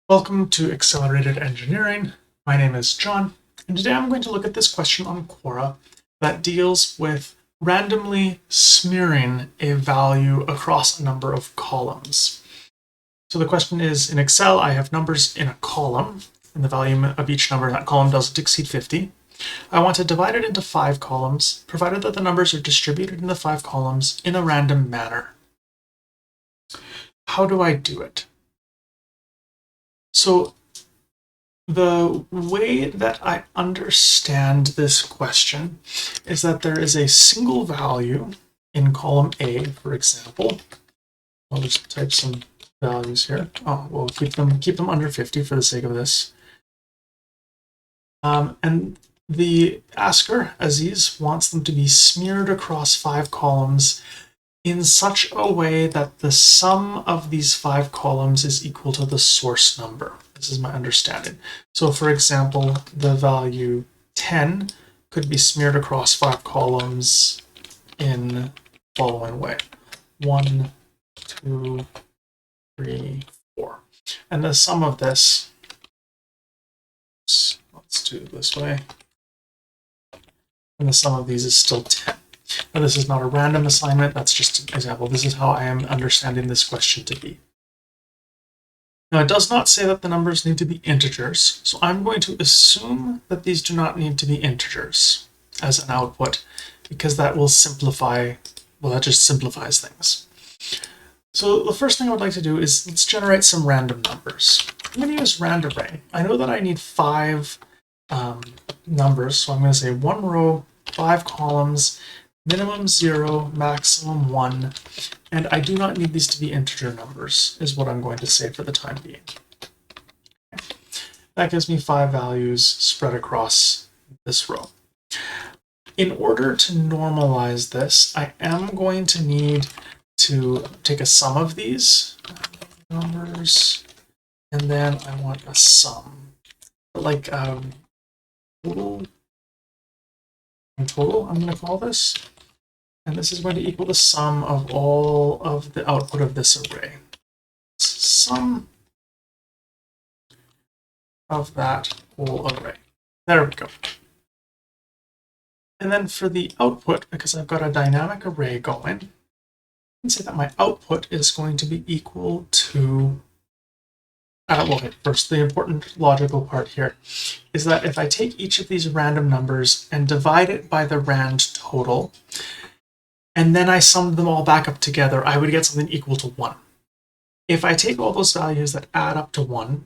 Welcome to Accelerated Engineering. My name is John, and today I'm going to look at this question on Quora that deals with randomly smearing a value across a number of columns. So the question is, in Excel, I have numbers in a column, and the value of each number in that column doesn't exceed 50. I want to divide it into 5 columns, provided that the numbers are distributed in the 5 columns in a random manner. How do I do it? So the way that I understand this question is that there is a single value in column A, for example. I'll just type some values here. Oh, we'll keep them under 50 for the sake of this. And the asker, Aziz, wants them to be smeared across 5 columns in such a way that the sum of these 5 columns is equal to the source number. This is my understanding. So for example, the value 10 could be smeared across 5 columns in the following way. 1, 2, 3, 4. And the sum of this, let's do it this way. And the sum of these is still 10. Now this is not a random assignment, that's just an example. This is how I am understanding this question to be. Now it does not say that the numbers need to be integers, so I'm going to assume that these do not need to be integers as an output, because that will simplify, well, that just simplifies things. So the first thing I would like to do is let's generate some random numbers. I'm going to use randArray. I know that I need 5 numbers, so I'm going to say 1 row, 5 columns, minimum 0, maximum 1, and I do not need these to be integer numbers, is what I'm going to say for the time being. That gives me 5 values spread across this row. In order to normalize this, I am going to need to take a sum of these numbers, and then I want a sum, like total, I'm going to call this. And this is going to equal the sum of all of the output of this array. Sum of that whole array. There we go. And then for the output, because I've got a dynamic array going, I can say that my output is going to be equal to, well, first, the important logical part here is that if I take each of these random numbers and divide it by the rand total, and then I summed them all back up together, I would get something equal to 1. If I take all those values that add up to 1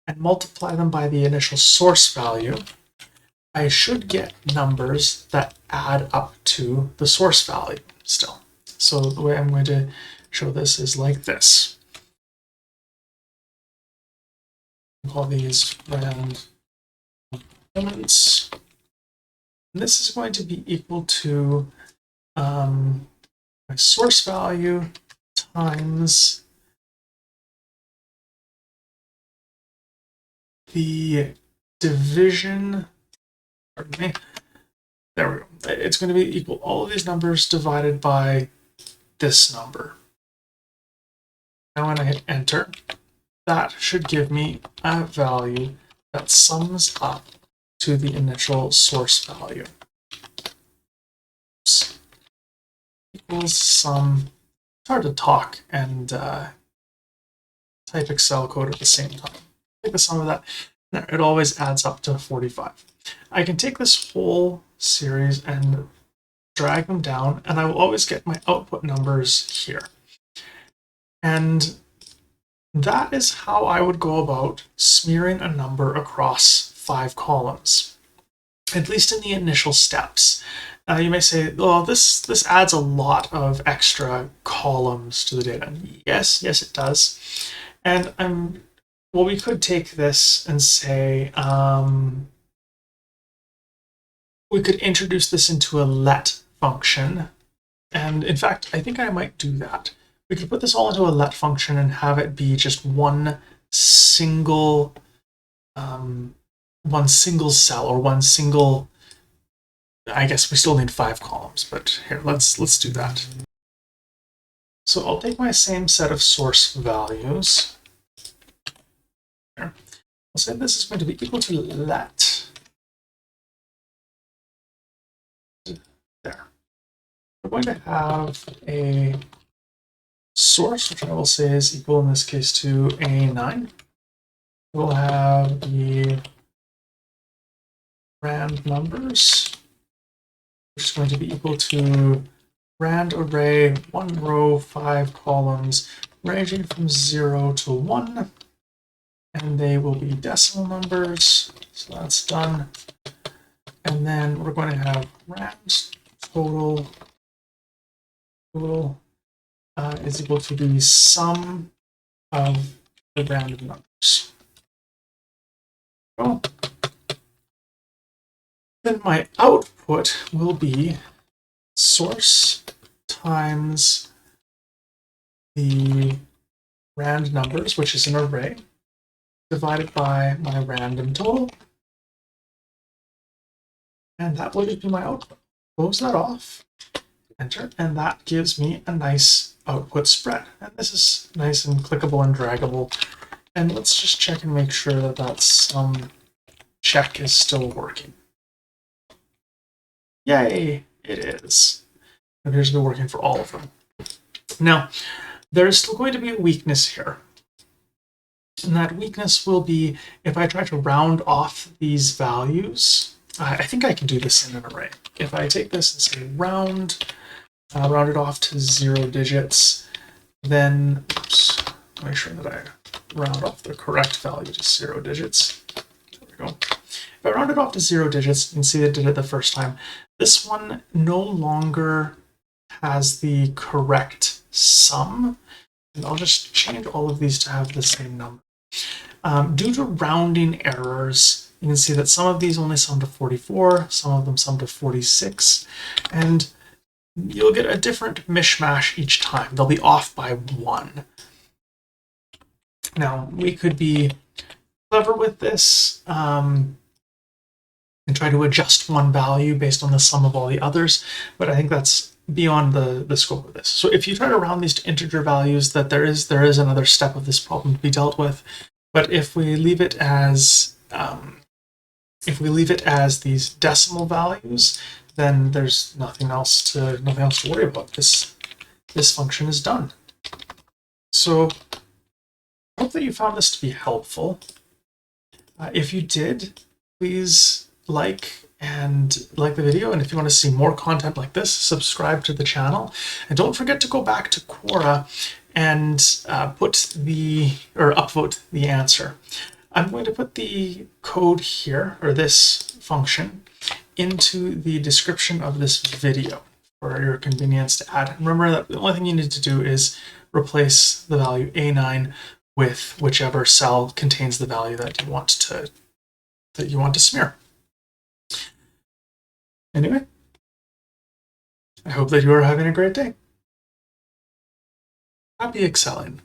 and multiply them by the initial source value, I should get numbers that add up to the source value still. So the way I'm going to show this is like this. I'll call these rand elements. And this is going to be equal to my source value times the division, pardon me, there we go. It's going to be equal all of these numbers divided by this number. Now when I hit enter, that should give me a value that sums up to the initial source value. Equals sum. It's hard to talk and type Excel code at the same time. Take the sum of that. It always adds up to 45. I can take this whole series and drag them down, and I will always get my output numbers here. And that is how I would go about smearing a number across 5 columns, at least in the initial steps. You may say, well, this adds a lot of extra columns to the data. Yes, it does. And well, we could take this and say, we could introduce this into a let function. And in fact, I think I might do that. We could put this all into a let function and have it be just one single cell, or one single, I guess we still need 5 columns, but here, let's do that. So I'll take my same set of source values here, I'll say this is going to be equal to let. There. We're going to have a source, which I will say is equal in this case to A9. We'll have the rand numbers, which is going to be equal to rand array, 1 row, 5 columns, ranging from 0 to 1. And they will be decimal numbers. So that's done. And then we're going to have rand total is equal to the sum of the random numbers. Cool. Then my output will be source times the rand numbers, which is an array, divided by my random total. And that will be my output. Close that off, enter, and that gives me a nice output spread. And this is nice and clickable and draggable. And let's just check and make sure that that sum check is still working. Yay, it is. It appears to be working for all of them. Now, there's still going to be a weakness here. And that weakness will be if I try to round off these values. I think I can do this in an array. If I take this and say round it off to 0 digits, then oops, make sure that I round off the correct value to 0 digits. There we go. If I round it off to 0 digits, you can see it did it the first time. This one no longer has the correct sum. And I'll just change all of these to have the same number. Due to rounding errors, you can see that some of these only sum to 44, some of them sum to 46, and you'll get a different mishmash each time. They'll be off by 1. Now, we could be clever with this and try to adjust one value based on the sum of all the others, but I think that's beyond the scope of this. So if you try to round these to integer values, that there is another step of this problem to be dealt with. But if we leave it as these decimal values, then there's nothing else to worry about. This function is done. So I hope that you found this to be helpful. If you did, please like the video, and if you want to see more content like this, subscribe to the channel, and don't forget to go back to Quora and upvote the answer. I'm going to put the code here, or this function, into the description of this video for your convenience to add. Remember that the only thing you need to do is replace the value A9 with whichever cell contains the value that you want to smear. Anyway, I hope that you are having a great day. Happy excelling.